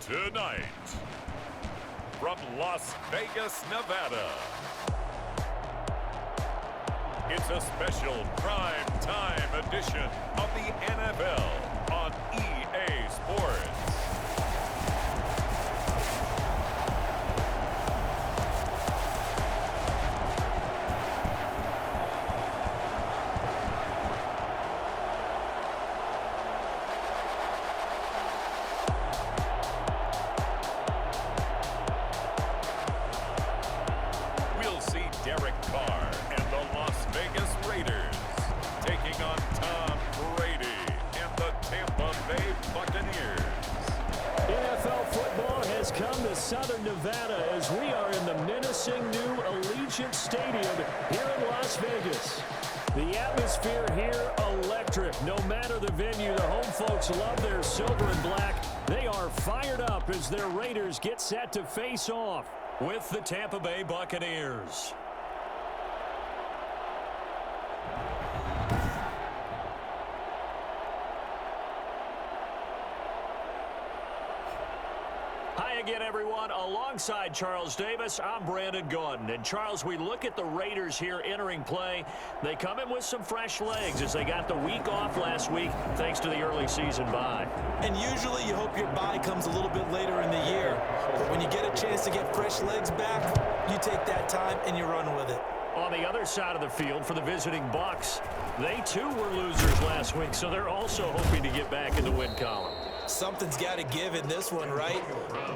Tonight, from Las Vegas, Nevada, it's a special prime time edition of the NFL on EA Sports. Southern Nevada as we are in the menacing new Allegiant Stadium here in Las Vegas. The atmosphere here electric. No matter the venue, the home folks love their silver and black. They are fired up as their Raiders get set to face off with the Tampa Bay Buccaneers. Again, everyone, alongside Charles Davis, I'm Brandon Gaudin. And Charles, we look at the Raiders here entering play. They come in with some fresh legs as they got the week off last week thanks to the early season bye. And usually you hope your bye comes a little bit later in the year. But when you get a chance to get fresh legs back, you take that time and you run with it. On the other side of the field for the visiting Bucs, they too were losers last week, so they're also hoping to get back in the win column. Something's got to give in this one, right?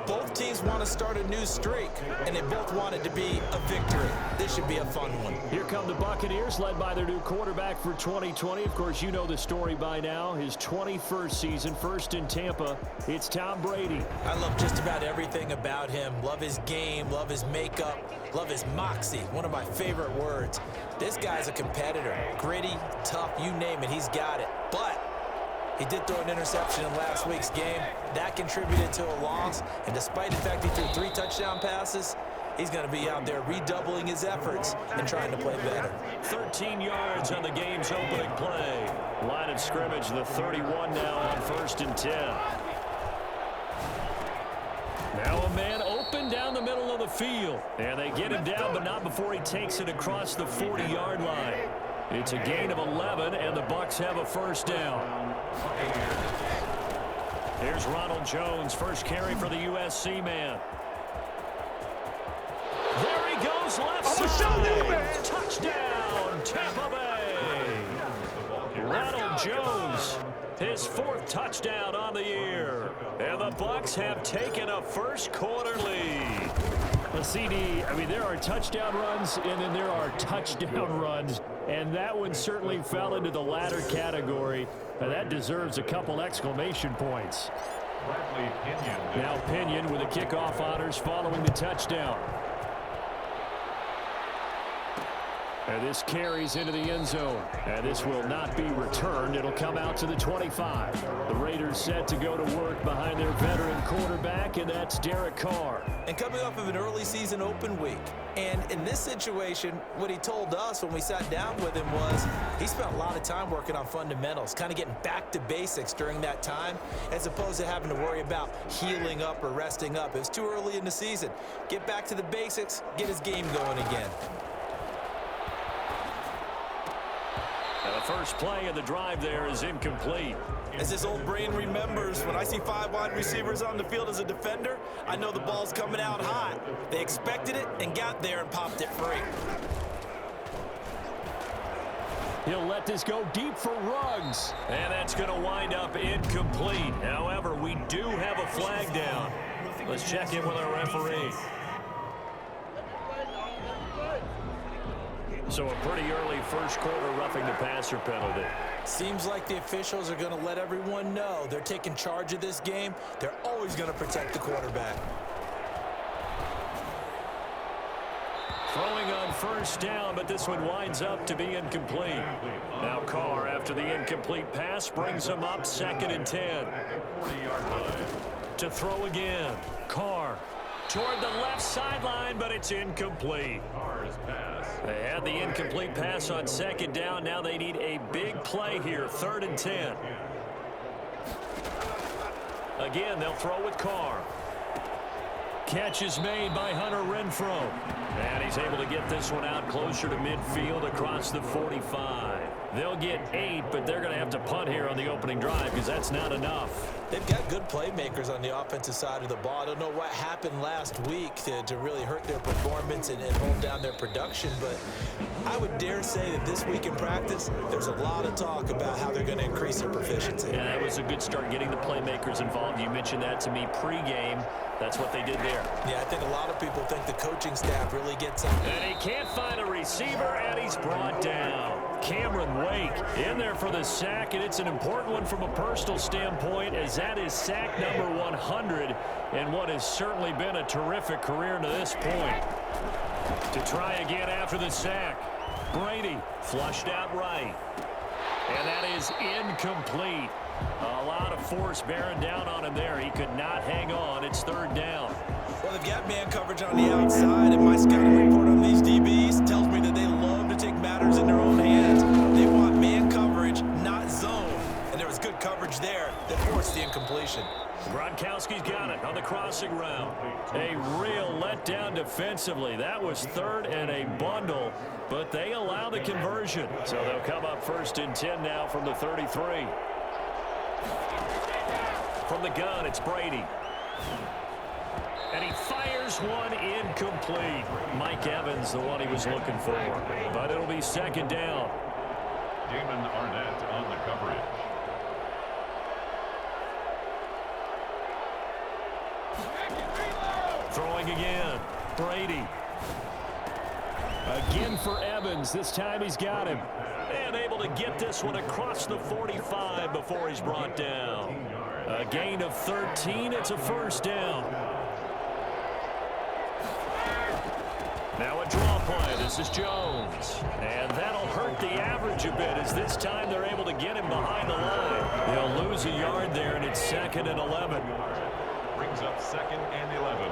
Both teams want to start a new streak, and they both want it to be a victory. This should be a fun one. Here come the Buccaneers, led by their new quarterback for 2020. Of course, you know the story by now. His 21st season, first in Tampa. It's Tom Brady. I love just about everything about him. Love his game, love his makeup, love his moxie. One of my favorite words. This guy's a competitor. Gritty, tough, you name it, he's got it. But he did throw an interception in last week's game. That contributed to a loss. And despite the fact he threw 3 touchdown passes, he's going to be out there redoubling his efforts and trying to play better. 13 yards on the game's opening play. Line of scrimmage, the 31 now on 1st and 10. Now a man open down the middle of the field. And they get him down, but not before he takes it across the 40-yard line. It's a gain of 11, and the Bucs have a first down. Here's Ronald Jones, first carry for the USC man. There he goes, left side. Touchdown, Tampa Bay. Ronald Jones, his 4th touchdown on the year. And the Bucs have taken a first-quarter lead. Well, CD, I mean, there are touchdown runs, and then there are touchdown runs. And that one certainly fell into the latter category. That deserves a couple exclamation points. Now Pinion with the kickoff honors following the touchdown. And this carries into the end zone. And this will not be returned. It'll come out to the 25. The Raiders set to go to work behind their veteran quarterback, and that's Derek Carr. And coming off of an early season open week. And in this situation, what he told us when we sat down with him was he spent a lot of time working on fundamentals, kind of getting back to basics during that time, as opposed to having to worry about healing up or resting up. It was too early in the season. Get back to the basics, get his game going again. And the first play of the drive there is incomplete. As his old brain remembers, when I see 5 wide receivers on the field as a defender, I know the ball's coming out hot. They expected it and got there and popped it free. He'll let this go deep for Ruggs. And that's going to wind up incomplete. However, we do have a flag down. Let's check in with our referee. So a pretty early first quarter roughing the passer penalty. Seems like the officials are going to let everyone know they're taking charge of this game. They're always going to protect the quarterback. Throwing on first down, but this one winds up to be incomplete. Now Carr, after the incomplete pass, brings him up 2nd and 10. To throw again. Carr toward the left sideline, but it's incomplete. They had the incomplete pass on 2nd down. Now they need a big play here, 3rd and 10. Again, they'll throw with Carr. Catch is made by Hunter Renfrow. And he's able to get this one out closer to midfield across the 45. They'll get 8, but they're going to have to punt here on the opening drive because that's not enough. They've got good playmakers on the offensive side of the ball. I don't know what happened last week to really hurt their performance and hold down their production, but I would dare say that this week in practice, there's a lot of talk about how they're going to increase their proficiency. Yeah, that was a good start getting the playmakers involved. You mentioned that to me pregame. That's what they did there. Yeah, I think a lot of people think the coaching staff really gets something. And he can't find a receiver, and he's brought down. Cameron Wake in there for the sack, and it's an important one from a personal standpoint, as that is sack number 100 and what has certainly been a terrific career to this point. To try again after the sack. Brady flushed out right. And that is incomplete. A lot of force bearing down on him there. He could not hang on. It's third down. Well, they've got man coverage on the outside, and my scouting report on these DBs tells me that they love to take matters in their own hands. They want man coverage, not zone. And there was good coverage there that forced the incompletion. Gronkowski's got it on the crossing route. A real letdown defensively. That was third and a bundle, but they allow the conversion. So they'll come up first and 10 now from the 33. From the gun, it's Brady. And he fires one incomplete. Mike Evans, the one he was looking for. But it'll be second down. Damon Arnett on the coverage. Throwing again. Brady. Again for Evans. This time he's got him. And able to get this one across the 45 before he's brought down. A gain of 13. It's a first down. Now a draw play. This is Jones. And that'll hurt the average a bit, as this time they're able to get him behind the line. They'll lose a yard there, and it's second and 11. Brings up second and 11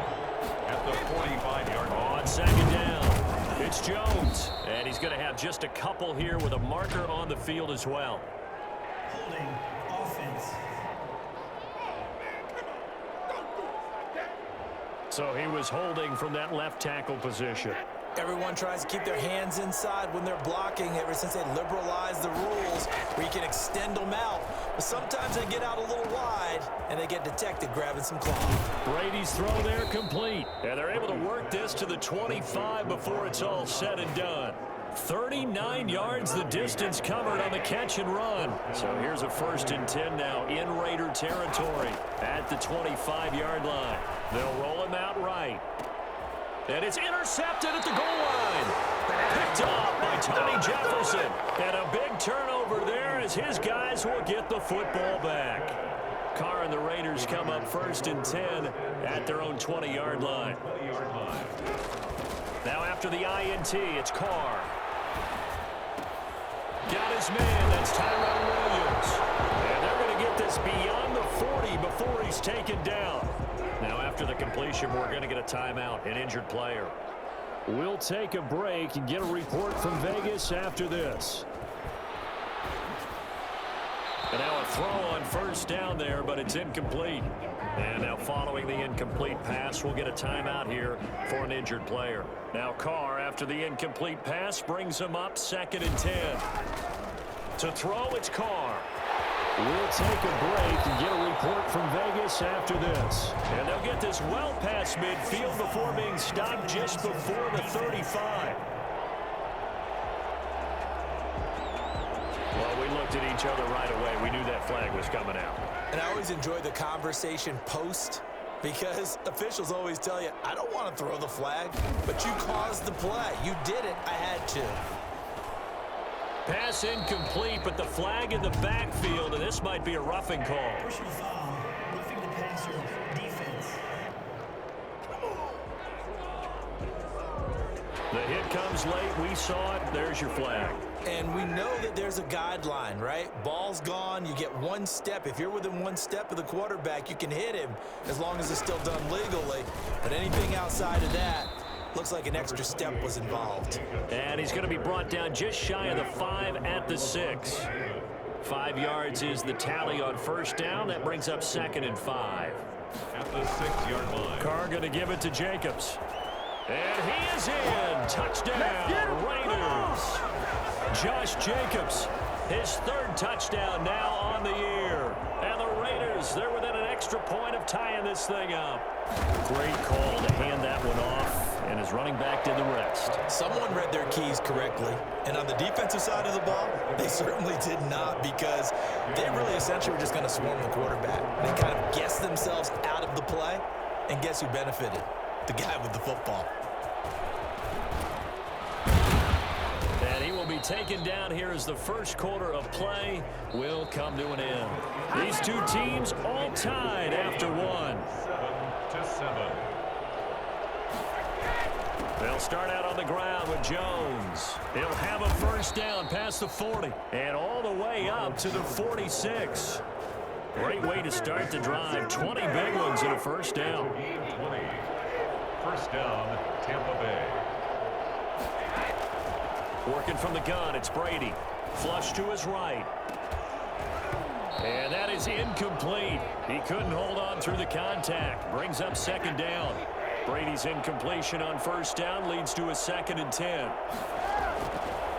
at the 45-yard line. On second down, it's Jones. And he's going to have just a couple here with a marker on the field as well. Holding offense. So he was holding from that left tackle position. Everyone tries to keep their hands inside when they're blocking ever since they liberalized the rules where you can extend them out. But sometimes they get out a little wide and they get detected grabbing some cloth. Brady's throw there complete. And they're able to work this to the 25 before it's all said and done. 39 yards the distance covered on the catch and run. So here's a first and 10 now in Raider territory at the 25-yard line. They'll roll him out right. And it's intercepted at the goal line. Picked up by Tony Jefferson. And a big turnover there as his guys will get the football back. Carr and the Raiders come up first and 10 at their own 20-yard line. Now after the INT, it's Carr. Got his man. That's Tyrell Williams. And they're going to get this beyond the 40 before he's taken down. Now after the completion, we're going to get a timeout, an injured player. We'll take a break and get a report from Vegas after this. And now a throw on first down there, but it's incomplete. And now following the incomplete pass, we'll get a timeout here for an injured player. Now Carr, after the incomplete pass, brings him up second and 10. To throw, it's Carr. We'll take a break and get a report from Vegas after this. And they'll get this well past midfield before being stopped just before the 35. Well, we looked at each other right away. We knew that flag was coming out. And I always enjoy the conversation post, because officials always tell you, I don't want to throw the flag, but you caused the play. You did it. I had to. Pass incomplete, but the flag in the backfield, and this might be a roughing call. Personal foul. Roughing the passer. Defense. The hit comes late. We saw it. There's your flag. And we know that there's a guideline, right? Ball's gone. You get one step. If you're within one step of the quarterback, you can hit him as long as it's still done legally. But anything outside of that, looks like an extra step was involved. And he's going to be brought down just shy of the 5 at the 6. 5 yards is the tally on first down. That brings up second and 5. the 6-yard line. Carr going to give it to Jacobs. And he is in. Touchdown, Raiders. Josh Jacobs, his third touchdown now on the year. And the Raiders, they're within an extra point of tying this thing up. Great call to hand that one off, and his running back did the rest. Someone read their keys correctly, and on the defensive side of the ball, they certainly did not, because they really essentially were just going to swarm the quarterback. They kind of guessed themselves out of the play, and guess who benefited? The guy with the football. And he will be taken down here as the first quarter of play will come to an end. These two teams all tied after one. 7-7. They'll start out on the ground with Jones. He'll have a first down past the 40 and all the way up to the 46. Great way to start the drive. 20 big ones and a first down. 20. First down, Tampa Bay. Working from the gun, it's Brady. Flush to his right. And that is incomplete. He couldn't hold on through the contact. Brings up second down. Brady's incompletion on first down leads to a 2nd and 10.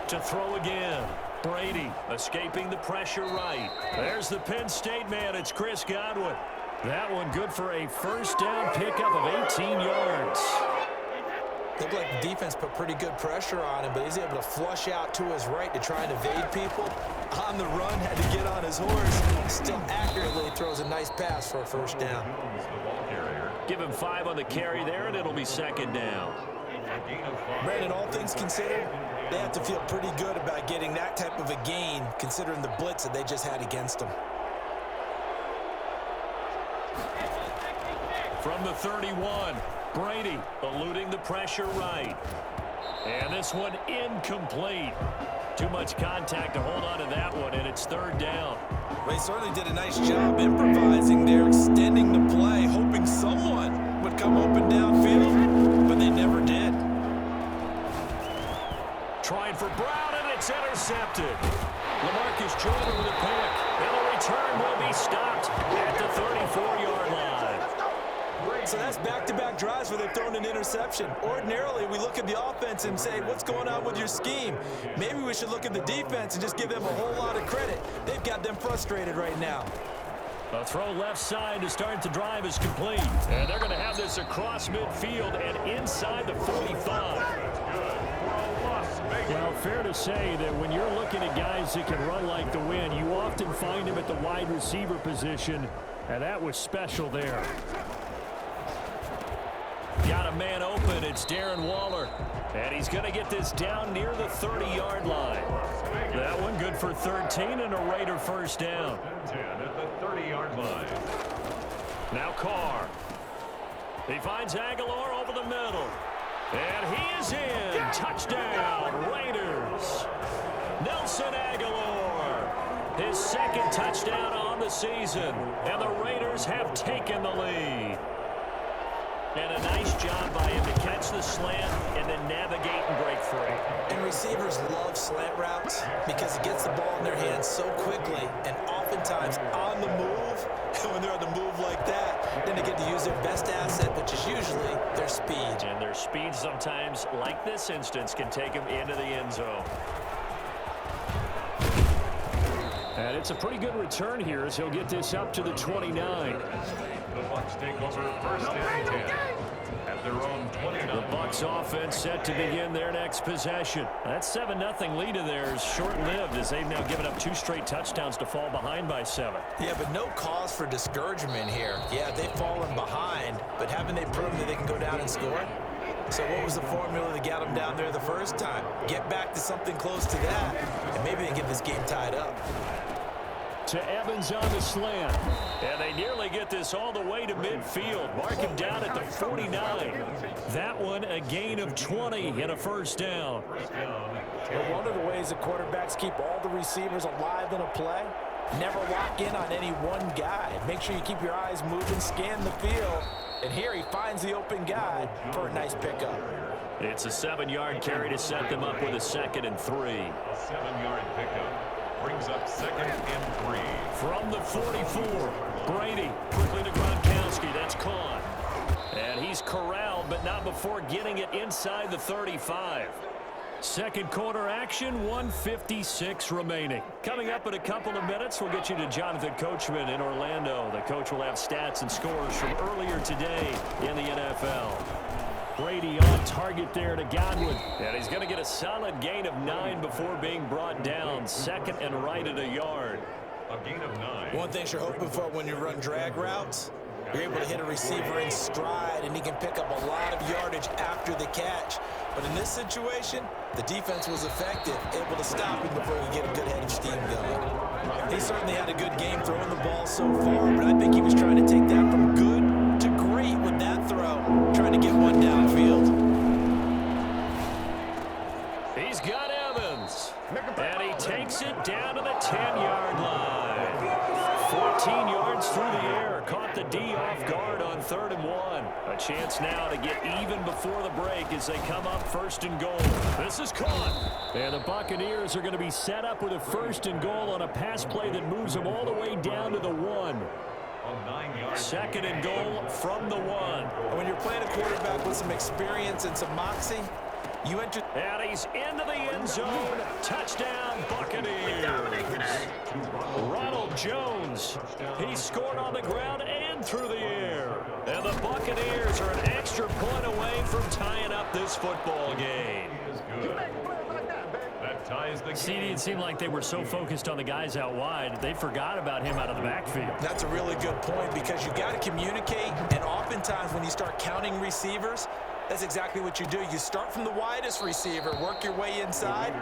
To throw again. Brady escaping the pressure right. There's the Penn State man. It's Chris Godwin. That one good for a first down pickup of 18 yards. Looked like the defense put pretty good pressure on him, but he's able to flush out to his right to try and evade people. On the run, had to get on his horse. Still accurately throws a nice pass for a first down. Give him 5 on the carry there, and it'll be second down. Brandon, all things considered, they have to feel pretty good about getting that type of a gain, considering the blitz that they just had against them. From the 31, Brady eluding the pressure right. And this one incomplete. Too much contact to hold on to that one, and it's third down. They certainly did a nice job improvising there, extending the play, hoping someone would come open downfield, but they never did. Trying for Brown, and it's intercepted. LaMarcus Jordan with a pick, and the return will be stopped at the 34-yard line. So that's back-to-back drives where they've thrown an interception. Ordinarily, we look at the offense and say, what's going on with your scheme? Maybe we should look at the defense and just give them a whole lot of credit. They've got them frustrated right now. A throw left side to start the drive is complete. And they're going to have this across midfield and inside the 45. Well, fair to say that when you're looking at guys that can run like the wind, you often find them at the wide receiver position, and that was special there. Got a man open. It's Darren Waller. And he's going to get this down near the 30-yard line. That one good for 13 and a Raider first down. 10 at the 30-yard line. Now Carr. He finds Aguilar over the middle. And he is in. Touchdown, Raiders. Nelson Aguilar. His second touchdown on the season. And the Raiders have taken the lead. And a nice job by him to catch the slant and then navigate and break free. And receivers love slant routes because it gets the ball in their hands so quickly and oftentimes on the move. And when they're on the move like that, then they get to use their best asset, which is usually their speed. And their speed sometimes, like this instance, can take them into the end zone. And it's a pretty good return here as he'll get this up to the 29. The Bucs take over first and 10 at their own 29. The Bucs offense set to begin their next possession. That 7-0 lead of theirs short-lived as they've now given up 2 straight touchdowns to fall behind by 7. Yeah, but no cause for discouragement here. Yeah, they've fallen behind, but haven't they proven that they can go down and score? So what was the formula that got them down there the first time? Get back to something close to that, and maybe they get this game tied up. To Evans on the slant. And they nearly get this all the way to midfield. Mark him down at the 49. That one a gain of 20 and a first down. Well, one of the ways that quarterbacks keep all the receivers alive in a play, never lock in on any one guy. Make sure you keep your eyes moving, scan the field. And here he finds the open guy for a nice pickup. It's a 7-yard carry to set them up with a 2nd and 3. A 7-yard pickup brings up 2nd and 3. From the 44, Brady quickly to Gronkowski. That's caught. involved, but not before getting it inside the 35. Second quarter action, 1:56 remaining. Coming up in a couple of minutes, we'll get you to Jonathan Coachman in Orlando. The coach will have stats and scores from earlier today in the NFL. Brady on target there to Godwin. And he's going to get a solid gain of 9 before being brought down. Second and right at a yard. A gain of 9. One thing you're hoping for when you run drag routes, you're able to hit a receiver in stride, and he can pick up a lot of yardage after the catch. But in this situation, the defense was effective, able to stop him before he get a good head of steam going. He certainly had a good game throwing the ball so far, but I think he was trying to take that from good to great with that throw, trying to get one downfield. He's got Evans, and he takes it down to the 10-yard line. 14 yards through the air, caught the D off guard on 3rd and 1. A chance now to get even before the break as they come up 1st and goal. This is caught. And the Buccaneers are going to be set up with a 1st and goal on a pass play that moves them all the way down to the 1. 2nd and goal from the 1. When you're playing a quarterback with some experience and some moxie, you enter. And he's into the end zone. Touchdown, Buccaneers. Ronald Jones. He scored on the ground and through the air. And the Buccaneers are an extra point away from tying up this football game. That ties the CD, it seemed like they were so focused on the guys out wide, they forgot about him out of the backfield. That's a really good point because you got to communicate, and oftentimes when you start counting receivers, that's exactly what you do. You start from the widest receiver, work your way inside.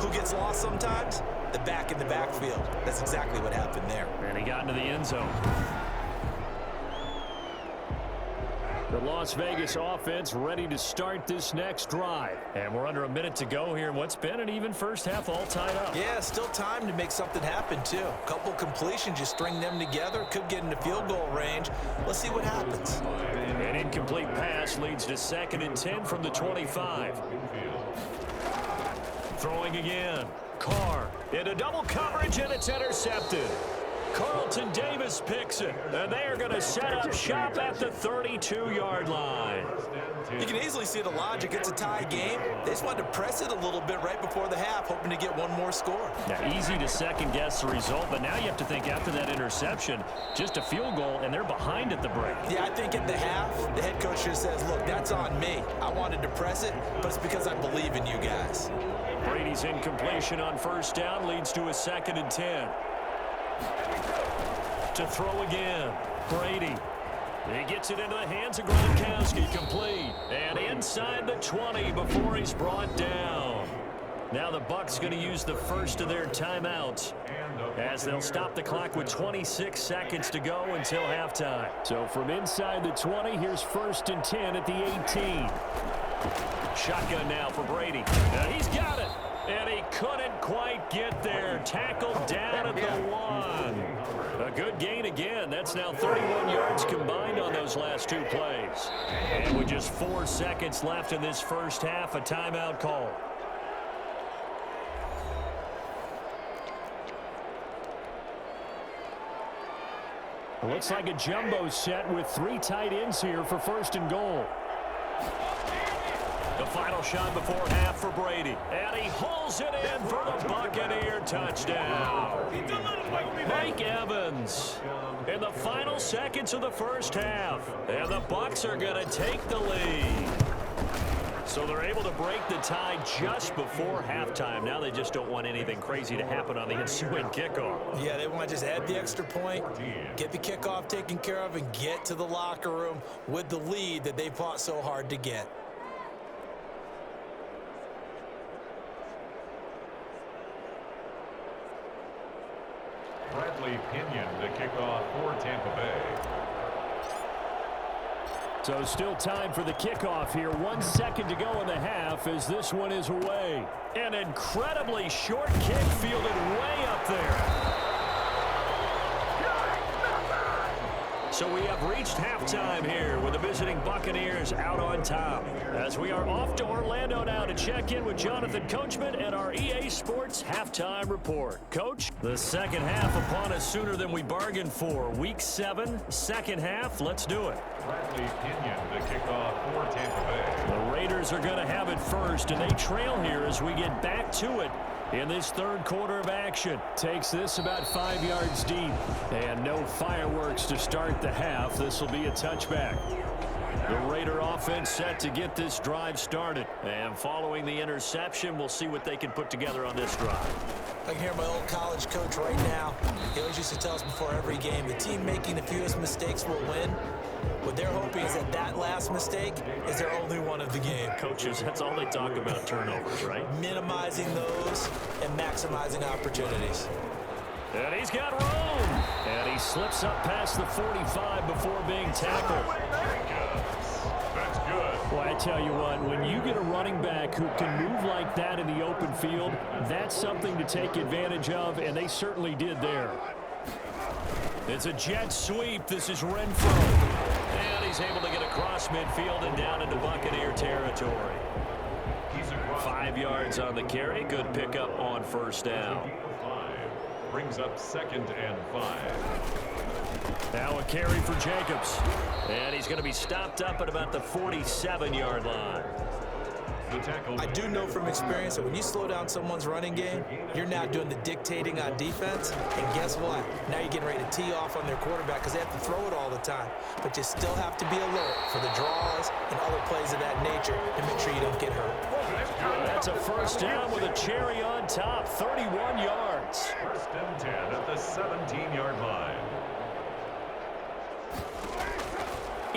Who gets lost sometimes? The back in the backfield. That's exactly what happened there. And he got into the end zone. The Las Vegas offense ready to start this next drive. And we're under a minute to go here in what's been an even first half all tied up. Yeah, still time to make something happen, too. A couple completions, you string them together, could get into field goal range. Let's see what happens. An incomplete pass leads to 2nd and 10 from the 25. Throwing again. Carr into double coverage, and it's intercepted. Carlton Davis picks it, and they are going to set up shop at the 32-yard line. You can easily see the logic. It's a tie game. They just wanted to press it a little bit right before the half, hoping to get one more score. Now, easy to second-guess the result, but now you have to think after that interception, just a field goal, and they're behind at the break. Yeah, I think at the half, the head coach just says, look, that's on me. I wanted to press it, but it's because I believe in you guys. Brady's incompletion on 1st down leads to a 2nd and 10. To throw again, Brady. He gets it into the hands of Gronkowski, complete. And inside the 20 before he's brought down. Now the Bucs going to use the first of their timeouts as they'll stop the clock with 26 seconds to go until halftime. So from inside the 20, here's 1st and 10 at the 18. Shotgun now for Brady. And he's got it. And he couldn't quite get there. Tackled down at the 1. A good gain again. That's now 31 yards combined on those last 2 plays. And with just 4 seconds left in this first half, a timeout call. Looks like a jumbo set with 3 tight ends here for 1st and goal. The final shot before half for Brady. And he hauls it in for the Buccaneer touchdown. Mike Evans in the final seconds of the first half. And the Bucs are going to take the lead. So they're able to break the tie just before halftime. Now they just don't want anything crazy to happen on the ensuing kickoff. Yeah, they want to just add the extra point, get the kickoff taken care of, and get to the locker room with the lead that they fought so hard to get. Bradley Pinion to kick off for Tampa Bay. So still time for the kickoff here. 1 second to go in the half as this one is away. An incredibly short kick fielded way up there. So we have reached halftime here with the visiting Buccaneers out on top. As we are off to Orlando now to check in with Jonathan Coachman and our EA Sports Halftime Report. Coach, the second half upon us sooner than we bargained for. Week 7, second half. Let's do it. Bradley Pinion to kick off for Tampa Bay. The Raiders are going to have it first, and they trail here as we get back to it. In this third quarter of action, takes this about 5 yards deep. And no fireworks to start the half. This will be a touchback. The Raider offense set to get this drive started. And following the interception, we'll see what they can put together on this drive. I can hear my old college coach right now. He always used to tell us before every game, the team making the fewest mistakes will win. What they're hoping is that that last mistake is their only one of the game. Coaches, that's all they talk about, turnovers, right? Minimizing those and maximizing opportunities. And he's got room. And he slips up past the 45 before being tackled. That's good. Well, I tell you what, when you get a running back who can move like that in the open field, that's something to take advantage of, and they certainly did there. It's a jet sweep. This is Renfro. And he's able to get across midfield and down into Buccaneer territory. 5 yards on the carry. Good pickup on first down. Brings up 2nd and 5. Now a carry for Jacobs. And he's going to be stopped up at about the 47-yard line. The tackle. I do know from experience that when you slow down someone's running game, you're now doing the dictating on defense. And guess what? Now you're getting ready to tee off on their quarterback because they have to throw it all the time. But you still have to be alert for the draws and other plays of that nature to make sure you don't get hurt. That's a first down with a cherry on top, 31 yards. 1st and 10 at the 17-yard line.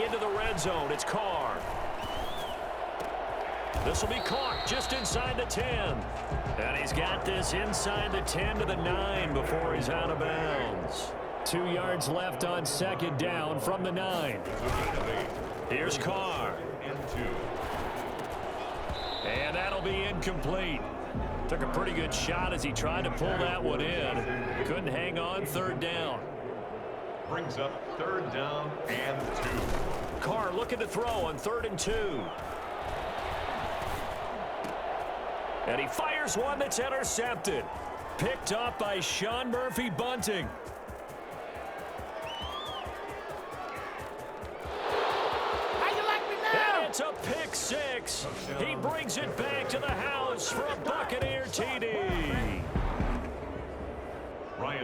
Into the red zone, it's Carr. This will be caught just inside the 10. And he's got this inside the 10 to the 9 before he's out of bounds. 2 yards left on second down from the 9. Here's Carr. And that'll be incomplete. Took a pretty good shot as he tried to pull that one in. Couldn't hang on, third down. Brings up 3rd down and 2. Carr looking to throw on 3rd and 2. And he fires one that's intercepted. Picked up by Sean Murphy-Bunting. And it's a pick 6. He brings it back to the house for a Buccaneer TD.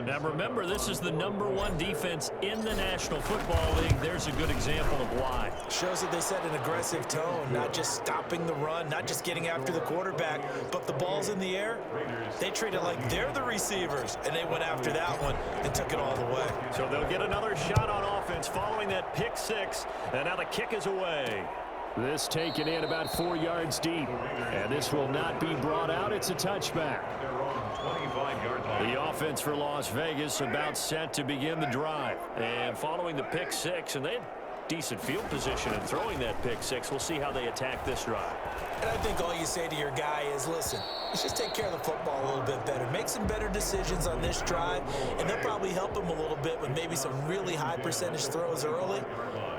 Now remember, this is the #1 defense in the National Football League. There's a good example of why. Shows that they set an aggressive tone, not just stopping the run, not just getting after the quarterback, but the ball's in the air. They treat it like they're the receivers, and they went after that one and took it all the way. So they'll get another shot on offense following that pick 6, and now the kick is away. This taken in about 4 yards deep, and this will not be brought out. It's a touchback. The offense for Las Vegas about set to begin the drive. And following the pick 6, and they had decent field position in throwing that pick 6. We'll see how they attack this drive. And I think all you say to your guy is, listen, let's just take care of the football a little bit better. Make some better decisions on this drive, and they'll probably help him a little bit with maybe some really high percentage throws early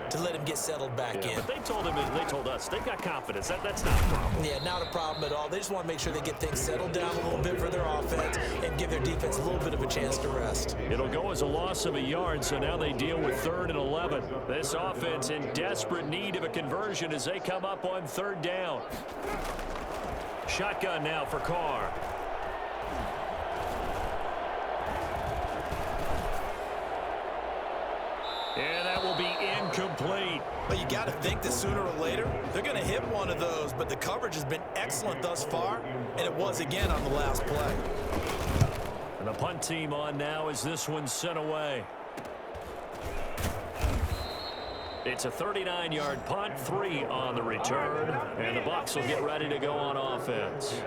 to let him get settled back in. But they told him, and they told us, they've got confidence. That's not a problem. Yeah, not a problem at all. They just want to make sure they get things settled down a little bit for their offense and give their defense a little bit of a chance to rest. It'll go as a loss of a yard, so now they deal with 3rd and 11. This offense in desperate need of a conversion as they come up on 3rd down. Shotgun now for Carr. And that will be incomplete. But you got to think that sooner or later, they're going to hit one of those. But the coverage has been excellent thus far, and it was again on the last play. And the punt team on now as this one's sent away. It's a 39-yard punt, 3 on the return, and the Bucs will get ready to go on offense.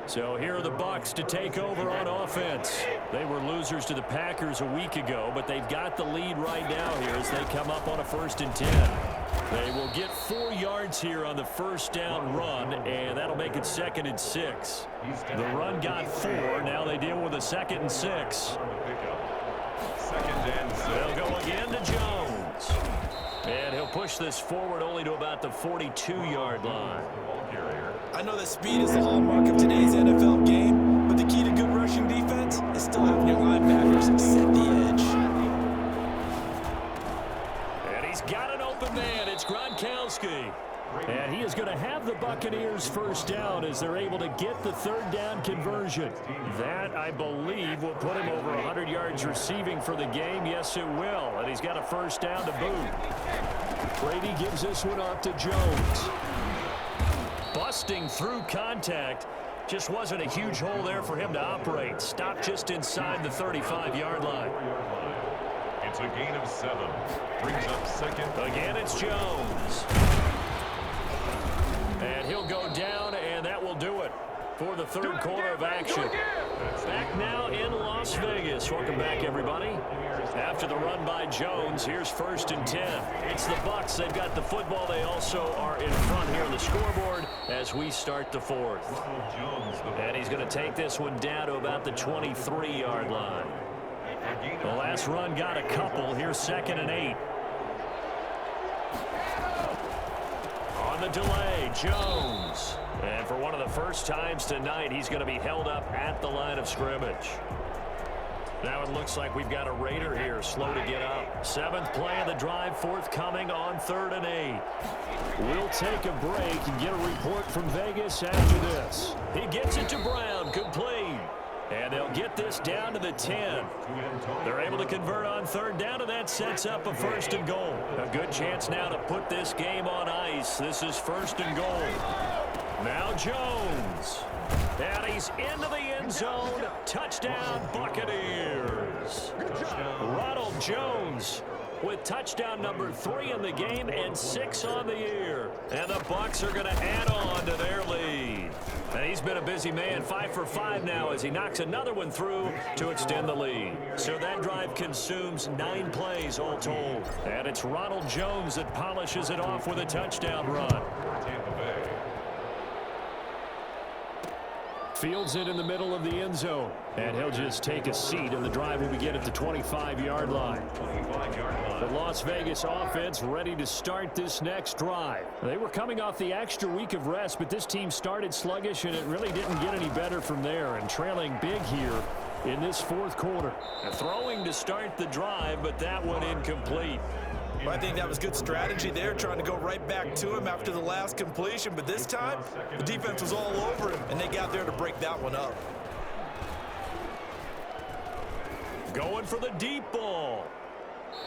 So here are the Bucs to take over on offense. They were losers to the Packers a week ago, but they've got the lead right now here as they come up on a 1st and 10. They will get 4 yards here on the first down run, and that'll make it 2nd and 6. The run got 4. Now they deal with a 2nd and 6. Second and 6. They'll go again to Jones. And he'll push this forward only to about the 42-yard line. I know that speed is the hallmark of today's NFL game, but the key to good rushing defense is still having your linebackers set the edge. And he's got an open man. It's Gronkowski. And he is going to have the Buccaneers first down as they're able to get the third down conversion. That, I believe, will put him over 100 yards receiving for the game. Yes, it will. And he's got a first down to boot. Brady gives this one off to Jones. Busting through contact. Just wasn't a huge hole there for him to operate. Stopped just inside the 35-yard line. It's a gain of 7. Brings up second. Again, it's Jones. And he'll go down, and that will do it for the third quarter of action. Back now in Las Vegas. Welcome back, everybody. After the run by Jones, here's 1st and 10. It's the Bucs. They've got the football. They also are in front here on the scoreboard as we start the fourth. And he's going to take this one down to about the 23-yard line. The last run got a couple. Here's 2nd and 8. On the delay, Jones. And for one of the first times tonight, he's going to be held up at the line of scrimmage. Now it looks like we've got a Raider here, slow to get up. 7th play of the drive, forthcoming on 3rd and 8. We'll take a break and get a report from Vegas after this. He gets it to Brown, complete. And they'll get this down to the 10. They're able to convert on 3rd down, and that sets up a 1st and goal. A good chance now to put this game on ice. This is 1st and goal. Now Jones. And he's into the end zone. Touchdown, Buccaneers. Ronald Jones with touchdown number 3 in the game and 6 on the year. And the Bucs are going to add on to their lead. And he's been a busy man, 5 for 5 now as he knocks another one through to extend the lead. So that drive consumes 9 plays all told. And it's Ronald Jones that polishes it off with a touchdown run. Fields it in the middle of the end zone. And he'll just take a seat, and the drive will begin at the 25-yard line. The Las Vegas offense ready to start this next drive. They were coming off the extra week of rest, but this team started sluggish, and it really didn't get any better from there. And trailing big here in this 4th quarter. Throwing to start the drive, but that one incomplete. Well, I think that was good strategy there, trying to go right back to him after the last completion. But this time, the defense was all over him, and they got there to break that one up. Going for the deep ball.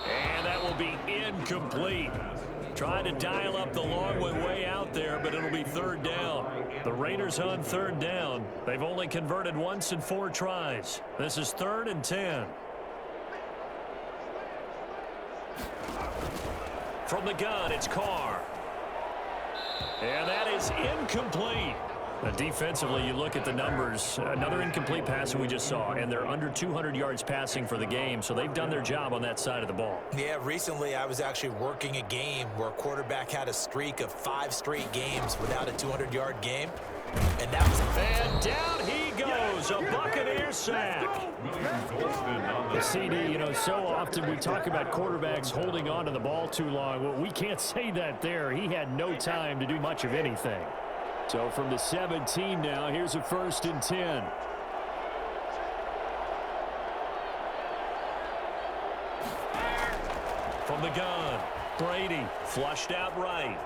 And that will be incomplete. Trying to dial up the long one way out there, but it'll be 3rd down. The Raiders on 3rd down. They've only converted once in 4 tries. This is 3rd and 10. From the gun, it's Carr. And that is incomplete. Defensively, you look at the numbers. Another incomplete pass that we just saw, and they're under 200 yards passing for the game, so they've done their job on that side of the ball. Yeah, recently I was actually working a game where a quarterback had a streak of 5 straight games without a 200-yard game, and that was... And down he goes, a Buccaneer sack. CD, you know, so often we talk about quarterbacks holding on to the ball too long. Well, we can't say that there. He had no time to do much of anything. So from the 17 now, here's a 1st and 10. From the gun, Brady flushed out right.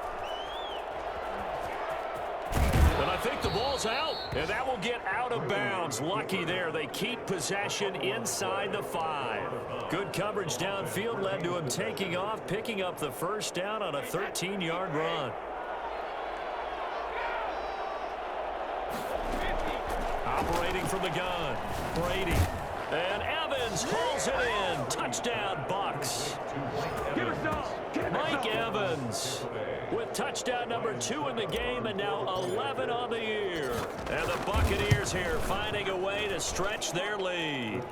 And I think the ball's out, and that will get out of bounds. Lucky there. They keep possession inside the 5. Good coverage downfield led to him taking off, picking up the 1st down on a 13-yard run. Operating from the gun, Brady. And Evans hauls it in. Touchdown, Bucs. Mike Evans with touchdown number 2 in the game, and now 11 on the year. And the Buccaneers here finding a way to stretch their lead.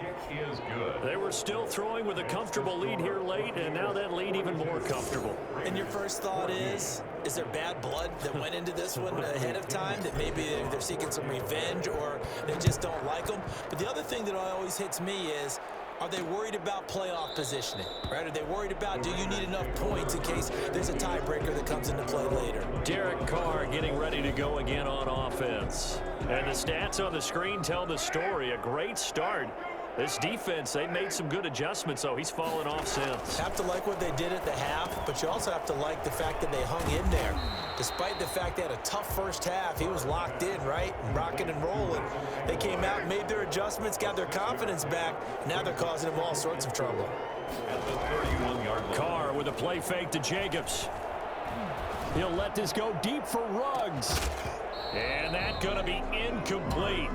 They were still throwing with a comfortable lead here late, and now that lead even more comfortable. And your first thought is there bad blood that went into this one ahead of time, that maybe they're seeking some revenge or they just don't like them? But the other thing that always hits me is, Are they worried about playoff positioning? Right? Are they worried about, do you need enough points in case there's a tiebreaker that comes into play later? Derek Carr getting ready to go again on offense. And the stats on the screen tell the story. A great start. This defense, they made some good adjustments, so he's fallen off since. Have to like what they did at the half, but you also have to like the fact that they hung in there. Despite the fact they had a tough first half, he was locked in, right? Rocking and rolling. They came out, made their adjustments, got their confidence back. Now they're causing him all sorts of trouble. Carr with a play fake to Jacobs. He'll let this go deep for Ruggs. And that's going to be incomplete.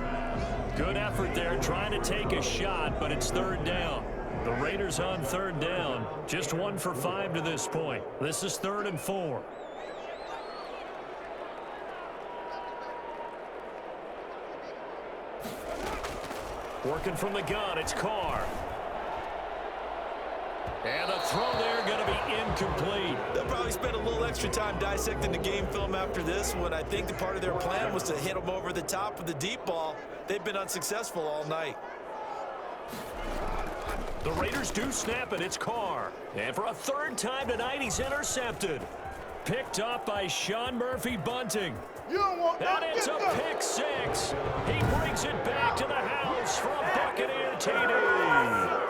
Good effort there trying to take a shot, but it's third down. The Raiders on third down. Just 1 for 5 to this point. This is 3rd and 4. Working from the gun, it's Carr. And the throw there going to be incomplete. They'll probably spend a little extra time dissecting the game film after this one. I think the part of their plan was to hit them over the top of the deep ball. They've been unsuccessful all night. The Raiders do snap it. It's Carr. And for a 3rd time tonight, he's intercepted. Picked up by Sean Murphy-Bunting. And it's a pick 6. He brings it back to the house for a Buccaneer TD.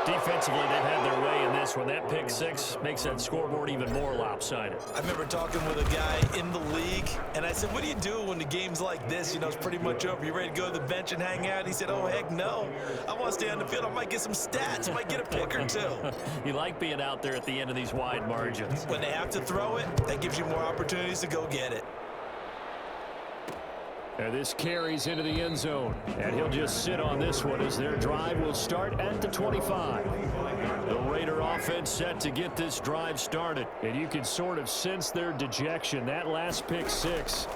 Defensively, they've had their way in this one. That pick 6 makes that scoreboard even more lopsided. I remember talking with a guy in the league, and I said, what do you do when the game's like this? You know, it's pretty much over. You ready to go to the bench and hang out? He said, oh, heck no. I want to stay on the field. I might get some stats. I might get a pick or 2. You like being out there at the end of these wide margins. When they have to throw it, that gives you more opportunities to go get it. And this carries into the end zone. And he'll just sit on this one as their drive will start at the 25. The Raider offense set to get this drive started. And you can sort of sense their dejection. That last pick 6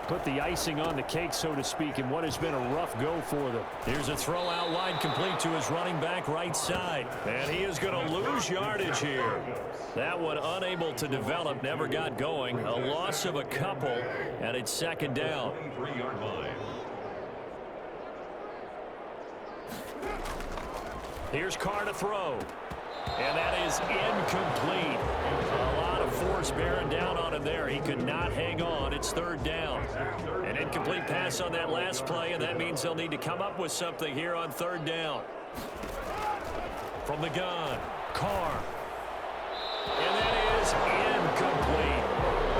put the icing on the cake, so to speak, in what has been a rough go for them. Here's a throw out wide complete to his running back right side. And he is going to lose yardage here. That one unable to develop, never got going. A loss of a couple, and it's 2nd down. Here's Carr to throw. And that is incomplete. A lot of force bearing down on him there. He could not hang on. It's 3rd down. An incomplete pass on that last play, and that means they'll need to come up with something here on 3rd down. From the gun, Carr. And that is incomplete.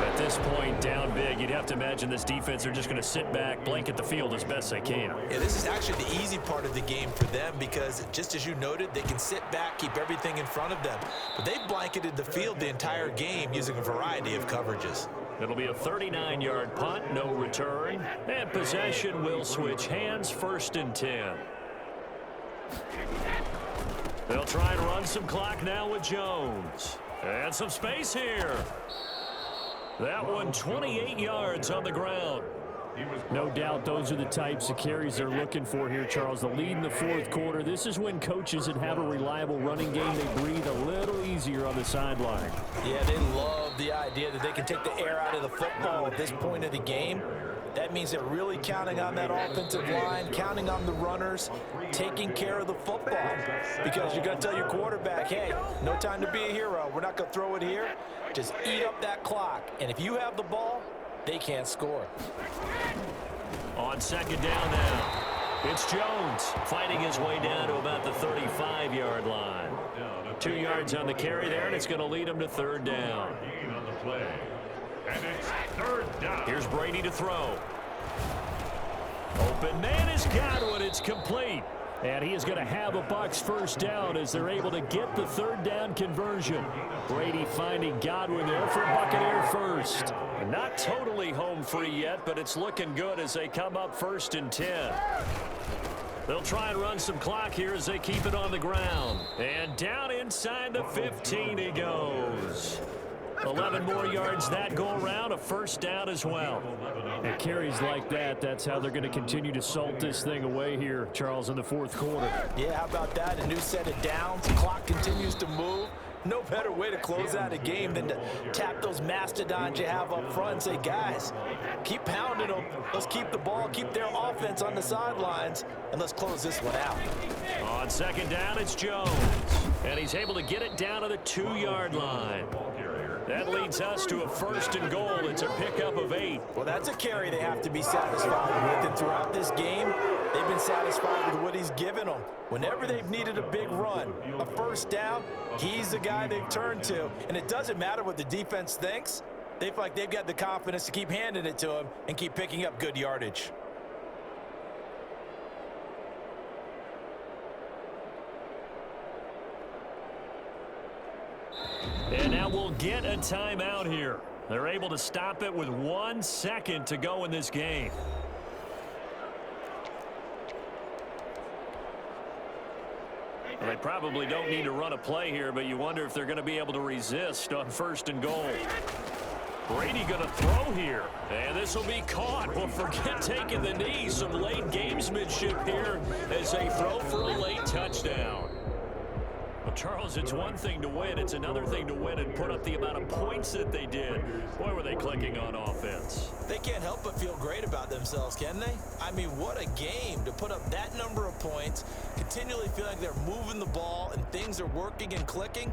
At this point, down big, you'd have to imagine this defense are just going to sit back, blanket the field as best they can. Yeah, this is actually the easy part of the game for them because, just as you noted, they can sit back, keep everything in front of them. But they've blanketed the field the entire game using a variety of coverages. It'll be a 39-yard punt, no return. And possession will switch hands, 1st and 10. They'll try and run some clock now with Jones. And some space here. That one 28 yards on the ground. No doubt those are the types of carries they're looking for here, Charles. The lead in the 4th quarter. This is when coaches that have a reliable running game, they breathe a little easier on the sideline. Yeah, they love the idea that they can take the air out of the football at this point of the game. That means they're really counting on that offensive line, counting on the runners, taking care of the football. Because you're going to tell your quarterback, hey, no time to be a hero. We're not going to throw it here. Just eat up that clock. And if you have the ball, they can't score. On 2nd down now, it's Jones fighting his way down to about the 35-yard line. 2 yards on the carry there, and it's going to lead him to 3rd down. And it's 3rd down. Here's Brady to throw. Open man is Godwin. It's complete. And he is going to have a Bucs 1st down as they're able to get the 3rd down conversion. Brady finding Godwin there for Buccaneer 1st. Not totally home free yet, but it's looking good as they come up 1st and 10. They'll try and run some clock here as they keep it on the ground. And down inside the 15 he goes. 11 more yards that go around, a 1st down as well. And carries like that, that's how they're going to continue to salt this thing away here, Charles, in the 4th quarter. Yeah, how about that? A new set of downs. The clock continues to move. No better way to close out a game than to tap those mastodons you have up front and say, guys, keep pounding them. Let's keep the ball, keep their offense on the sidelines, and let's close this one out. On second down, it's Jones. And he's able to get it down to the 2-yard line. That leads us to a 1st and goal. It's a pickup of 8. Well, that's a carry they have to be satisfied with. And throughout this game, they've been satisfied with what he's given them. Whenever they've needed a big run, a 1st down, he's the guy they've turned to. And it doesn't matter what the defense thinks. They feel like they've got the confidence to keep handing it to him and keep picking up good yardage. And now we'll get a timeout here. They're able to stop it with 1 second to go in this game. Well, they probably don't need to run a play here, but you wonder if they're going to be able to resist on 1st and goal. Brady going to throw here, and this will be caught. Well, forget taking the knee. Some late gamesmanship here as they throw for a late touchdown. Well, Charles, it's one thing to win. It's another thing to win and put up the amount of points that they did. Boy, were they clicking on offense. They can't help but feel great about themselves, can they? I mean, what a game to put up that number of points, continually feel like they're moving the ball and things are working and clicking.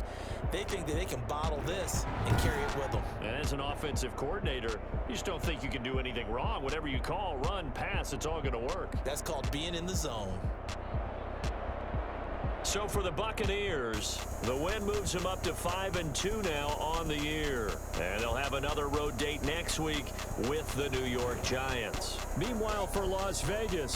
They think that they can bottle this and carry it with them. And as an offensive coordinator, you just don't think you can do anything wrong. Whatever you call, run, pass, it's all going to work. That's called being in the zone. So for the Buccaneers, the win moves them up to 5-2 now on the year. And they'll have another road date next week with the New York Giants. Meanwhile, for Las Vegas,